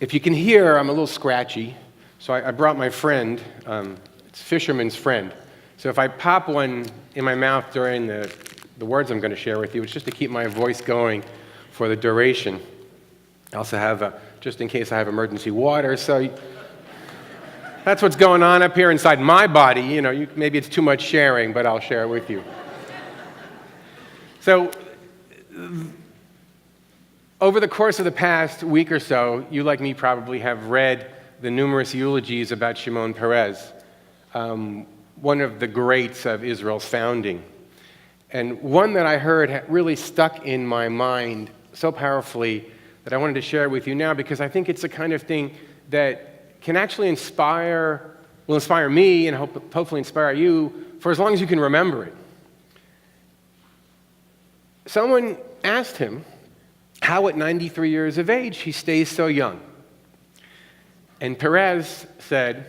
If you can hear, I'm a little scratchy, so I brought my friend. It's Fisherman's Friend. So if I pop one in my mouth during the words I'm going to share with you, it's just to keep my voice going for the duration. I also have, just in case I have emergency water, so that's what's going on up here inside my body. You know, maybe it's too much sharing, but I'll share it with you. So, over the course of the past week or so, you like me probably have read the numerous eulogies about Shimon Peres, one of the greats of Israel's founding. And one that I heard really stuck in my mind so powerfully that I wanted to share with you now, because I think it's the kind of thing that can actually will inspire me and hopefully inspire you for as long as you can remember it. Someone asked him how at 93 years of age he stays so young. And Peres said,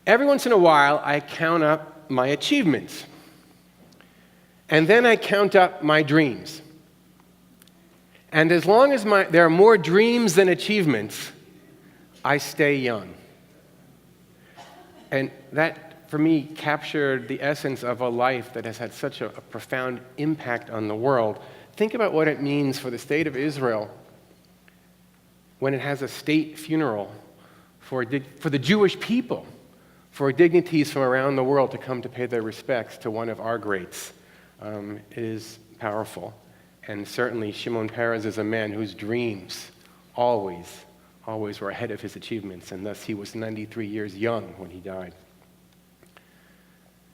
"Every once in a while I count up my achievements. And then I count up my dreams. And as long as there are more dreams than achievements, I stay young." And that, for me, captured the essence of a life that has had such a profound impact on the world. Think about what it means for the state of Israel when it has a state funeral for the Jewish people, for dignitaries from around the world to come to pay their respects to one of our greats. It is powerful. And certainly Shimon Peres is a man whose dreams always were ahead of his achievements, and thus he was 93 years young when he died.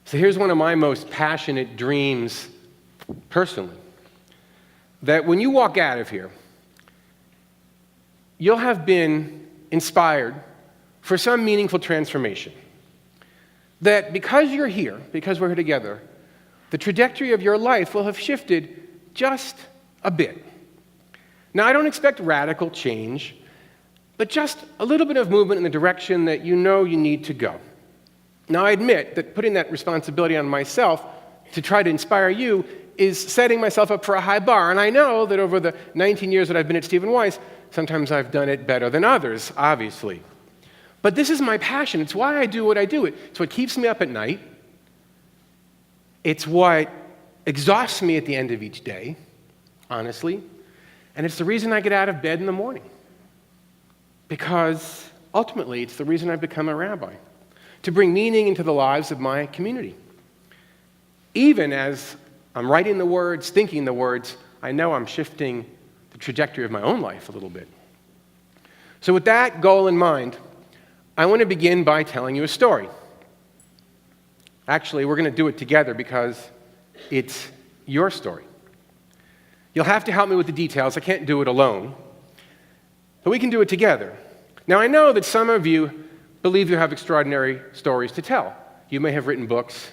So here's one of my most passionate dreams personally, that when you walk out of here, you'll have been inspired for some meaningful transformation. That because you're here, because we're here together, the trajectory of your life will have shifted just a bit. Now, I don't expect radical change, but just a little bit of movement in the direction that you know you need to go. Now, I admit that putting that responsibility on myself to try to inspire you is setting myself up for a high bar. And I know that over the 19 years that I've been at Stephen Weiss, sometimes I've done it better than others, obviously. But this is my passion. It's why I do what I do. It's what keeps me up at night. It's what exhausts me at the end of each day, honestly. And it's the reason I get out of bed in the morning. Because ultimately, it's the reason I've become a rabbi, to bring meaning into the lives of my community. Even as I'm writing the words, thinking the words, I know I'm shifting the trajectory of my own life a little bit. So with that goal in mind, I want to begin by telling you a story. Actually, we're going to do it together because it's your story. You'll have to help me with the details. I can't do it alone. But we can do it together. Now, I know that some of you believe you have extraordinary stories to tell. You may have written books.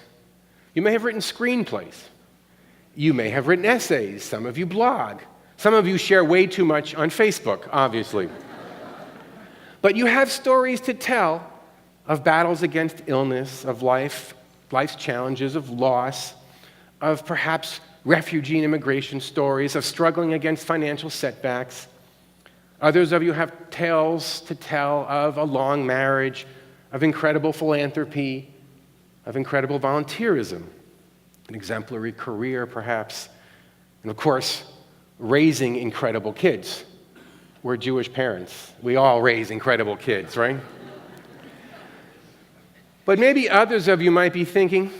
You may have written screenplays. You may have written essays. Some of you blog. Some of you share way too much on Facebook, obviously. But you have stories to tell of battles against illness, of life's challenges, of loss, of perhaps refugee and immigration stories, of struggling against financial setbacks. Others of you have tales to tell of a long marriage, of incredible philanthropy, of incredible volunteerism, an exemplary career perhaps, and of course, raising incredible kids. We're Jewish parents. We all raise incredible kids, right? But maybe others of you might be thinking,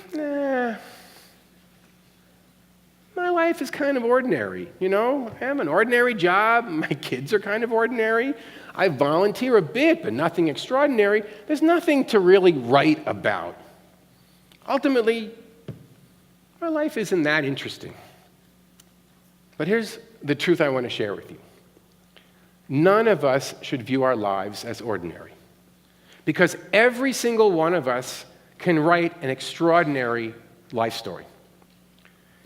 my life is kind of ordinary, you know? I have an ordinary job. My kids are kind of ordinary. I volunteer a bit, but nothing extraordinary. There's nothing to really write about. Ultimately, my life isn't that interesting. But here's the truth I want to share with you. None of us should view our lives as ordinary, because every single one of us can write an extraordinary life story.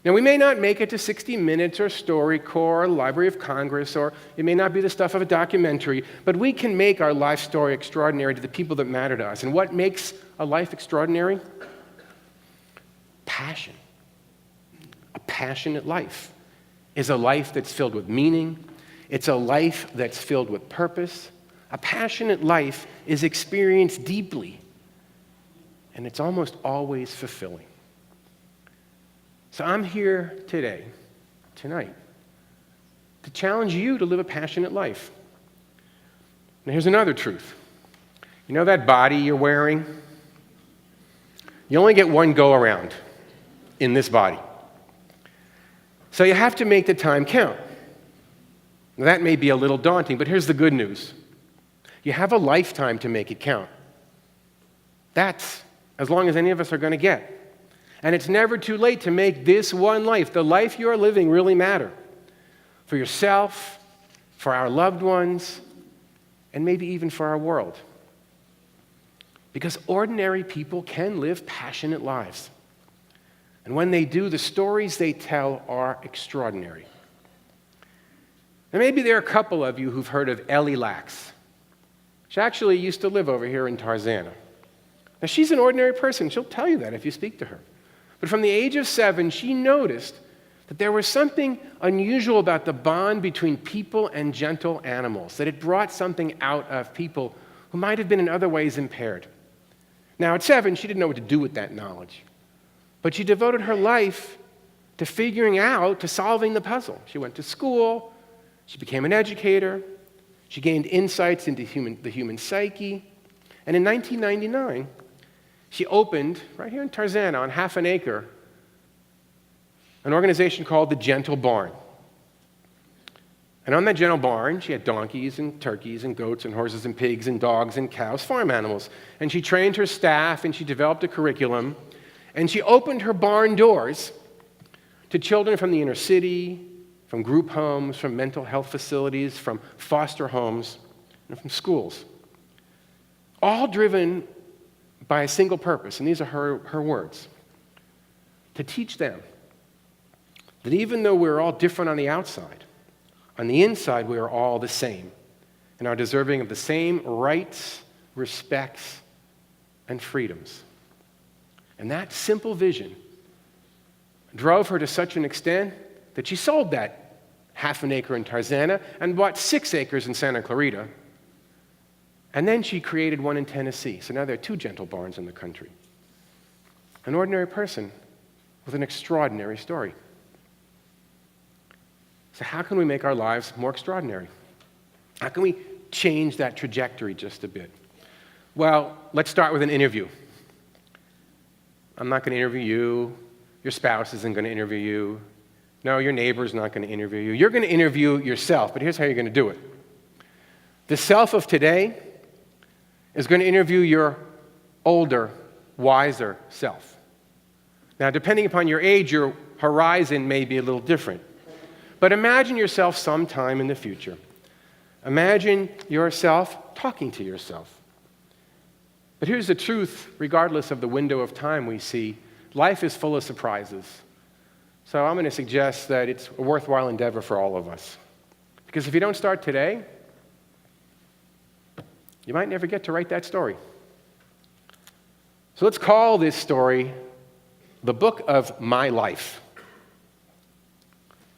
Now, we may not make it to 60 Minutes or StoryCorps or Library of Congress, or it may not be the stuff of a documentary, but we can make our life story extraordinary to the people that matter to us. And what makes a life extraordinary? Passion. A passionate life is a life that's filled with meaning. It's a life that's filled with purpose, A passionate life is experienced deeply, and it's almost always fulfilling. So I'm here tonight, to challenge you to live a passionate life. Now here's another truth. You know that body you're wearing? You only get one go-around in this body. So you have to make the time count. Now, that may be a little daunting, but here's the good news. You have a lifetime to make it count. That's as long as any of us are going to get. And it's never too late to make this one life, the life you are living, really matter. For yourself, for our loved ones, and maybe even for our world. Because ordinary people can live passionate lives. And when they do, the stories they tell are extraordinary. Now, maybe there are a couple of you who've heard of Ellie Lax. She actually used to live over here in Tarzana. Now, she's an ordinary person. She'll tell you that if you speak to her. But from the age of 7, she noticed that there was something unusual about the bond between people and gentle animals, that it brought something out of people who might have been in other ways impaired. Now, at 7, she didn't know what to do with that knowledge. But she devoted her life to figuring out, to solving the puzzle. She went to school. She became an educator. She gained insights into the human psyche. And in 1999, she opened, right here in Tarzana, on half an acre, an organization called the Gentle Barn. And on that Gentle Barn, she had donkeys and turkeys and goats and horses and pigs and dogs and cows, farm animals. And she trained her staff and she developed a curriculum. And she opened her barn doors to children from the inner city, from group homes, from mental health facilities, from foster homes, and from schools. All driven by a single purpose, and these are her words, to teach them that even though we're all different on the outside, on the inside we are all the same and are deserving of the same rights, respects, and freedoms. And that simple vision drove her to such an extent that she sold that half an acre in Tarzana and bought 6 acres in Santa Clarita. And then she created one in Tennessee. So now there are 2 gentle barns in the country. An ordinary person with an extraordinary story. So how can we make our lives more extraordinary? How can we change that trajectory just a bit? Well, let's start with an interview. I'm not going to interview you. Your spouse isn't going to interview you. No, your neighbor's not going to interview you. You're going to interview yourself, but here's how you're going to do it. The self of today is going to interview your older, wiser self. Now, depending upon your age, your horizon may be a little different. But imagine yourself sometime in the future. Imagine yourself talking to yourself. But here's the truth, regardless of the window of time we see, life is full of surprises. So I'm going to suggest that it's a worthwhile endeavor for all of us. Because if you don't start today, you might never get to write that story. So let's call this story the Book of My Life.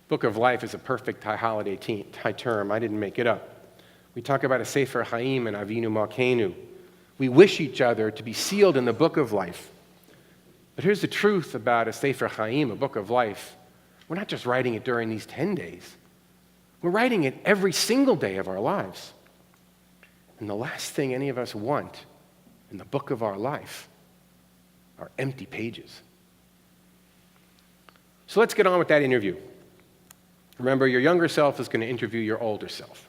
Book of Life is a perfect high holiday term. I didn't make it up. We talk about a Sefer Chaim and Avinu Malkeinu. We wish each other to be sealed in the Book of Life. But here's the truth about a Sefer Chaim, a Book of Life. We're not just writing it during these 10 days. We're writing it every single day of our lives. And the last thing any of us want in the book of our life are empty pages. So let's get on with that interview. Remember, your younger self is going to interview your older self.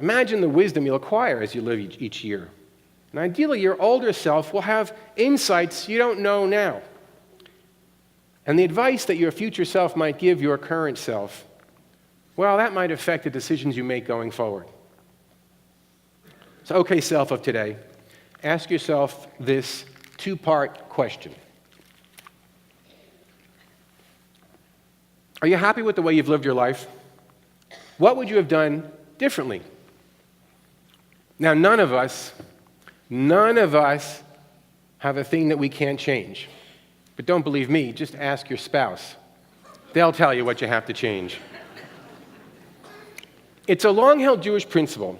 Imagine the wisdom you'll acquire as you live each year. And ideally, your older self will have insights you don't know now. And the advice that your future self might give your current self, well, that might affect the decisions you make going forward. So, okay, self of today, ask yourself this 2-part question. Are you happy with the way you've lived your life? What would you have done differently? Now, none of us have a thing that we can't change. But don't believe me, just ask your spouse. They'll tell you what you have to change. It's a long-held Jewish principle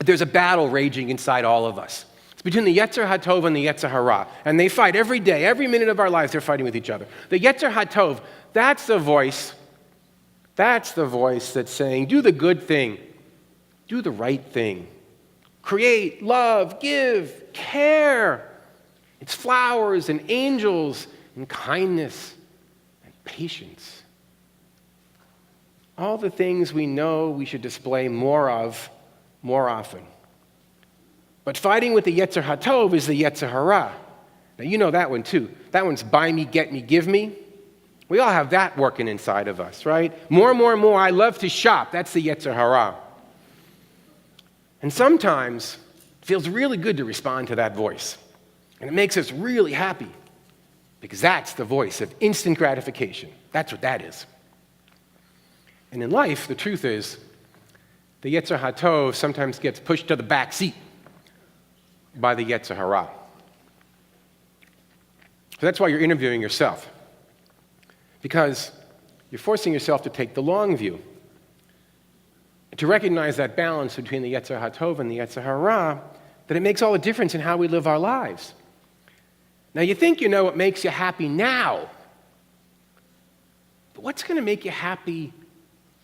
But there's a battle raging inside all of us. It's between the Yetzer HaTov and the Yetzer Hara. And they fight every day, every minute of our lives, they're fighting with each other. The Yetzer HaTov, that's the voice that's saying, do the good thing, do the right thing. Create, love, give, care. It's flowers and angels and kindness and patience. All the things we know we should display more of more often. But fighting with the Yetzer HaTov is the Yetzer Hara. Now you know that one too. That one's buy me, get me, give me. We all have that working inside of us, right? More, I love to shop. That's the Yetzer Hara. And sometimes it feels really good to respond to that voice. And it makes us really happy because that's the voice of instant gratification. That's what that is. And in life, the truth is, the Yetzer HaTov sometimes gets pushed to the back seat by the Yetzer Hara. So that's why you're interviewing yourself, because you're forcing yourself to take the long view, to recognize that balance between the Yetzer HaTov and the Yetzer Hara, that it makes all the difference in how we live our lives. Now, you think you know what makes you happy now, but what's going to make you happy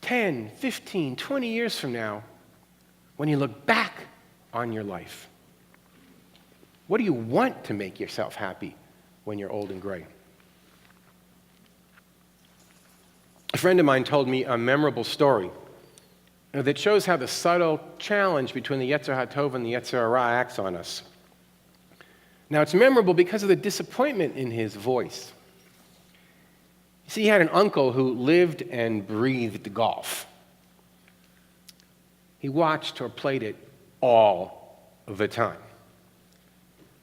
10, 15, 20 years from now when you look back on your life? What do you want to make yourself happy when you're old and gray? A friend of mine told me a memorable story that shows how the subtle challenge between the Yetzer HaTov and the Yetzer Hara acts on us. Now, it's memorable because of the disappointment in his voice. You see, he had an uncle who lived and breathed golf. He watched or played it all of the time.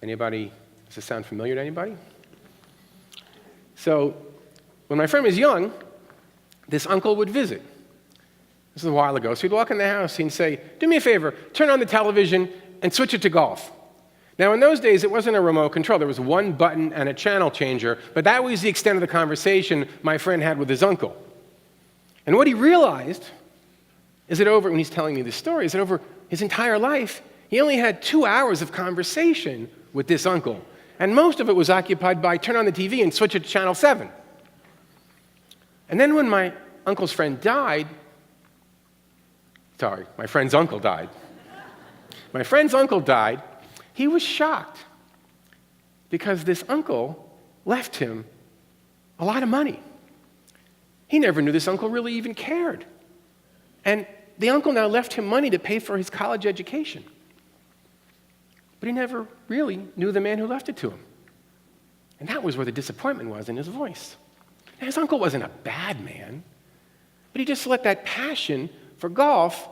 Anybody, does this sound familiar to anybody? So, when my friend was young, this uncle would visit. This is a while ago. So he'd walk in the house and say, do me a favor, turn on the television and switch it to golf. Now, in those days, it wasn't a remote control. There was one button and a channel changer, but that was the extent of the conversation my friend had with his uncle. And what he realized is that when he's telling me this story, is that over his entire life, he only had 2 hours of conversation with this uncle. And most of it was occupied by turn on the TV and switch it to channel 7. And then when my uncle's friend died, my friend's uncle died. My friend's uncle died. He was shocked because this uncle left him a lot of money. He never knew this uncle really even cared. And the uncle now left him money to pay for his college education. But he never really knew the man who left it to him. And that was where the disappointment was in his voice. Now, his uncle wasn't a bad man, but he just let that passion for golf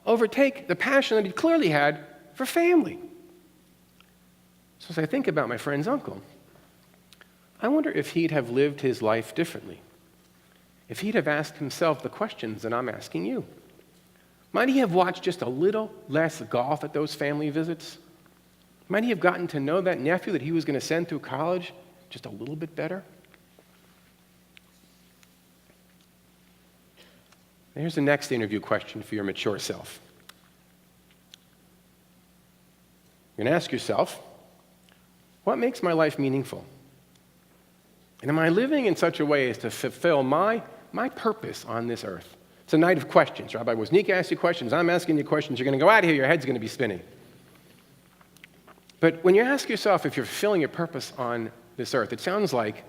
overtake the passion that he clearly had for family. So as I think about my friend's uncle, I wonder if he'd have lived his life differently, if he'd have asked himself the questions that I'm asking you. Might he have watched just a little less golf at those family visits? Might he have gotten to know that nephew that he was going to send through college just a little bit better? Here's the next interview question for your mature self. You're going to ask yourself, what makes my life meaningful? And am I living in such a way as to fulfill my purpose on this earth? It's a night of questions. Rabbi Wozniak asked you questions. I'm asking you questions. You're going to go out of here. Your head's going to be spinning. But when you ask yourself if you're fulfilling your purpose on this earth, it sounds like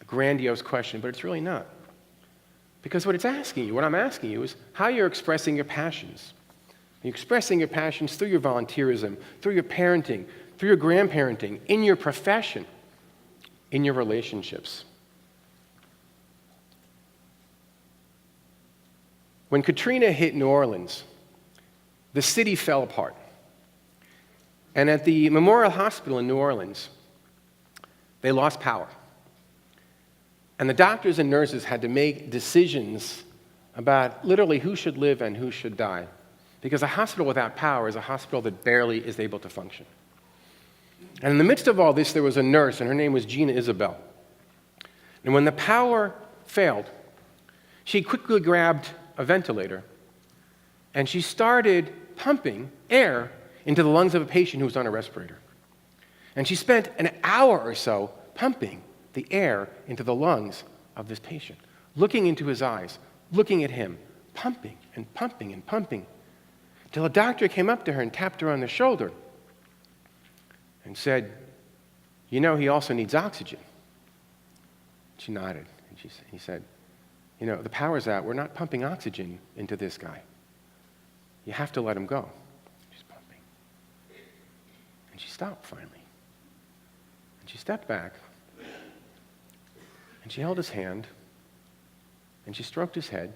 a grandiose question, but it's really not. Because what it's asking you, what I'm asking you, is how you're expressing your passions. You're expressing your passions through your volunteerism, through your parenting, through your grandparenting, in your profession, in your relationships. When Katrina hit New Orleans, the city fell apart. And at the Memorial Hospital in New Orleans, they lost power. And the doctors and nurses had to make decisions about literally who should live and who should die. Because a hospital without power is a hospital that barely is able to function. And in the midst of all this, there was a nurse, and her name was Isabelle. And when the power failed, she quickly grabbed a ventilator, and she started pumping air into the lungs of a patient who was on a respirator. And she spent an hour or so pumping the air into the lungs of this patient, looking into his eyes, looking at him, pumping and pumping and pumping, till a doctor came up to her and tapped her on the shoulder and said, "You know, he also needs oxygen." She nodded, and he said, "You know, the power's out. We're not pumping oxygen into this guy. You have to let him go." She's pumping. And she stopped finally. And she stepped back, and she held his hand, and she stroked his head.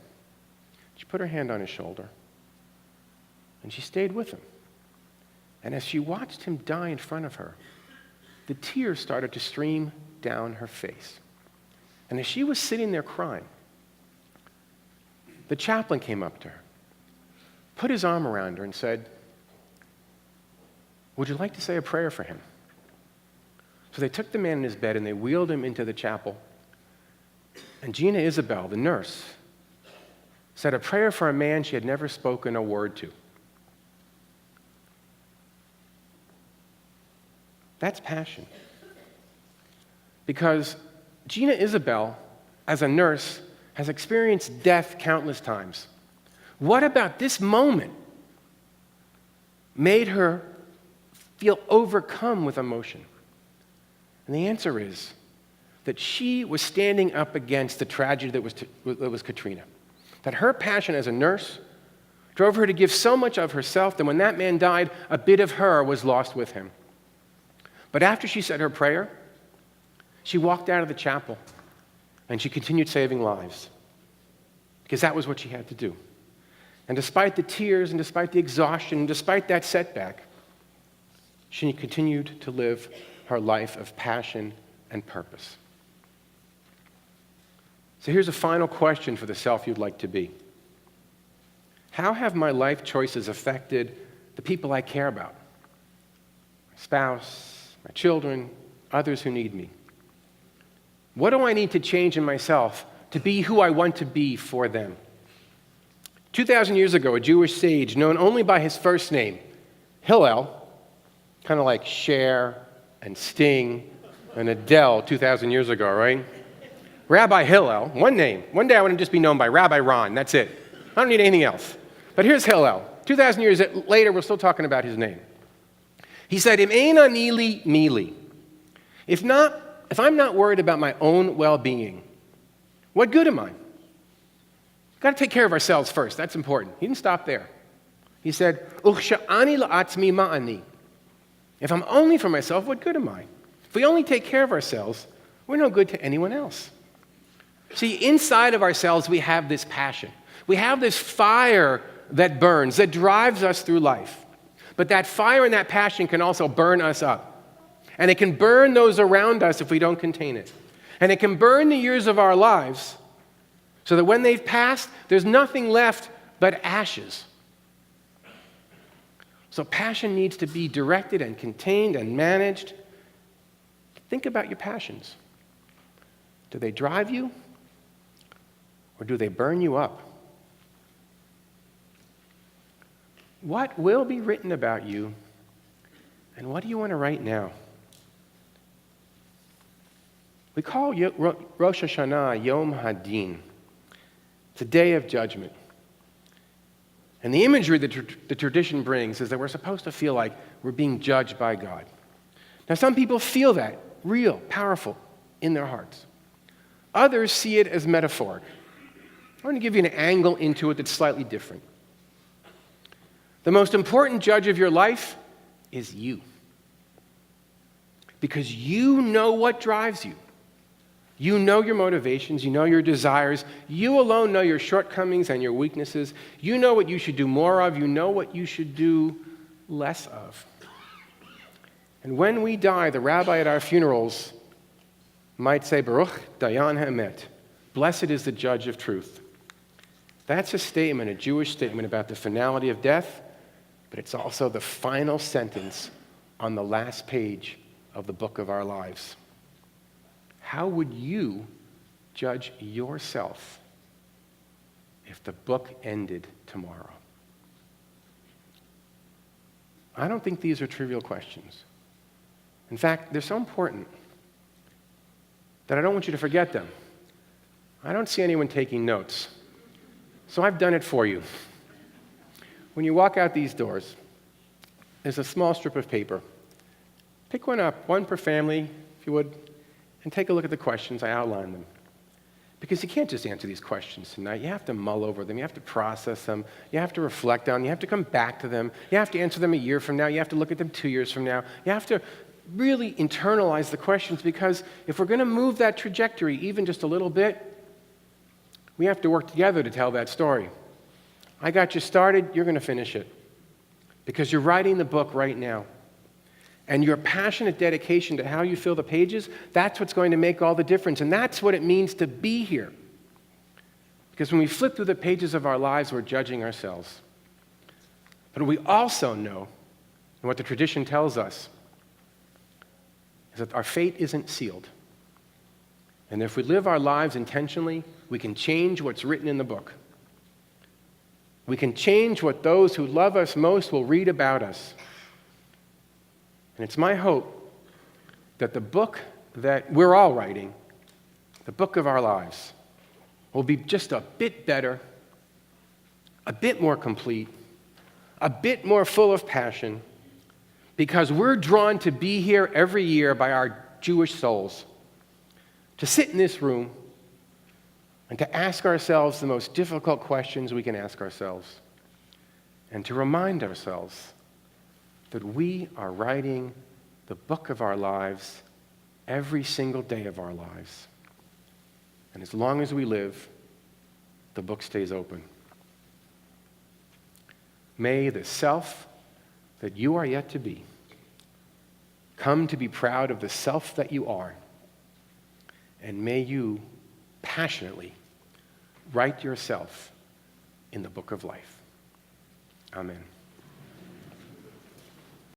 She put her hand on his shoulder, and she stayed with him. And as she watched him die in front of her, the tears started to stream down her face. And as she was sitting there crying, the chaplain came up to her, put his arm around her and said, "Would you like to say a prayer for him?" So they took the man in his bed and they wheeled him into the chapel. And Gina Isabelle, the nurse, said a prayer for a man she had never spoken a word to. That's passion. Because Gina Isabelle, as a nurse, has experienced death countless times. What about this moment made her feel overcome with emotion? And the answer is that she was standing up against the tragedy that was Katrina. That her passion as a nurse drove her to give so much of herself that when that man died, a bit of her was lost with him. But after she said her prayer, she walked out of the chapel and she continued saving lives because that was what she had to do. And despite the tears and despite the exhaustion and despite that setback, she continued to live her life of passion and purpose. So here's a final question for the self you'd like to be. How have my life choices affected the people I care about? My spouse, my children, others who need me. What do I need to change in myself to be who I want to be for them? 2,000 years ago, a Jewish sage known only by his first name, Hillel, kind of like Cher and Sting and Adele 2,000 years ago, right? Rabbi Hillel, one name. One day I want to just be known by Rabbi Ron, that's it. I don't need anything else. But here's Hillel. 2,000 years later, we're still talking about his name. He said, Im ein ani li mili. If I'm not worried about my own well-being, what good am I? We've got to take care of ourselves first. That's important. He didn't stop there. He said, Uchsha'ani la'atzmi ma'ani. If I'm only for myself, what good am I? If we only take care of ourselves, we're no good to anyone else. See, inside of ourselves, we have this passion. We have this fire that burns, that drives us through life. But that fire and that passion can also burn us up. And it can burn those around us if we don't contain it. And it can burn the years of our lives so that when they've passed, there's nothing left but ashes. So passion needs to be directed and contained and managed. Think about your passions. Do they drive you or do they burn you up? What will be written about you and what do you want to write now? We call Rosh Hashanah Yom Hadin. It's a day of judgment. And the imagery that the tradition brings is that we're supposed to feel like we're being judged by God. Now, some people feel that real, powerful in their hearts. Others see it as metaphoric. I want to give you an angle into it that's slightly different. The most important judge of your life is you. Because you know what drives you. You know your motivations, you know your desires. You alone know your shortcomings and your weaknesses. You know what you should do more of. You know what you should do less of. And when we die, the rabbi at our funerals might say, Baruch Dayan Ha'emet, blessed is the judge of truth. That's a statement, a Jewish statement about the finality of death, but it's also the final sentence on the last page of the book of our lives. How would you judge yourself if the book ended tomorrow? I don't think these are trivial questions. In fact, they're so important that I don't want you to forget them. I don't see anyone taking notes, so I've done it for you. When you walk out these doors, there's a small strip of paper. Pick one up, one per family, if you would, and take a look at the questions. I outlined them. Because you can't just answer these questions tonight. You have to mull over them. You have to process them. You have to reflect on them. You have to come back to them. You have to answer them a year from now. You have to look at them 2 years from now. You have to really internalize the questions, because if we're going to move that trajectory even just a little bit, we have to work together to tell that story. I got you started. You're going to finish it, because you're writing the book right now. And your passionate dedication to how you fill the pages, that's what's going to make all the difference. And that's what it means to be here. Because when we flip through the pages of our lives, we're judging ourselves. But we also know, and what the tradition tells us, is that our fate isn't sealed. And if we live our lives intentionally, we can change what's written in the book. We can change what those who love us most will read about us. And it's my hope that the book that we're all writing, the book of our lives, will be just a bit better, a bit more complete, a bit more full of passion, because we're drawn to be here every year by our Jewish souls, to sit in this room and to ask ourselves the most difficult questions we can ask ourselves, and to remind ourselves that we are writing the book of our lives every single day of our lives. And as long as we live, the book stays open. May the self that you are yet to be come to be proud of the self that you are, and may you passionately write yourself in the book of life. Amen.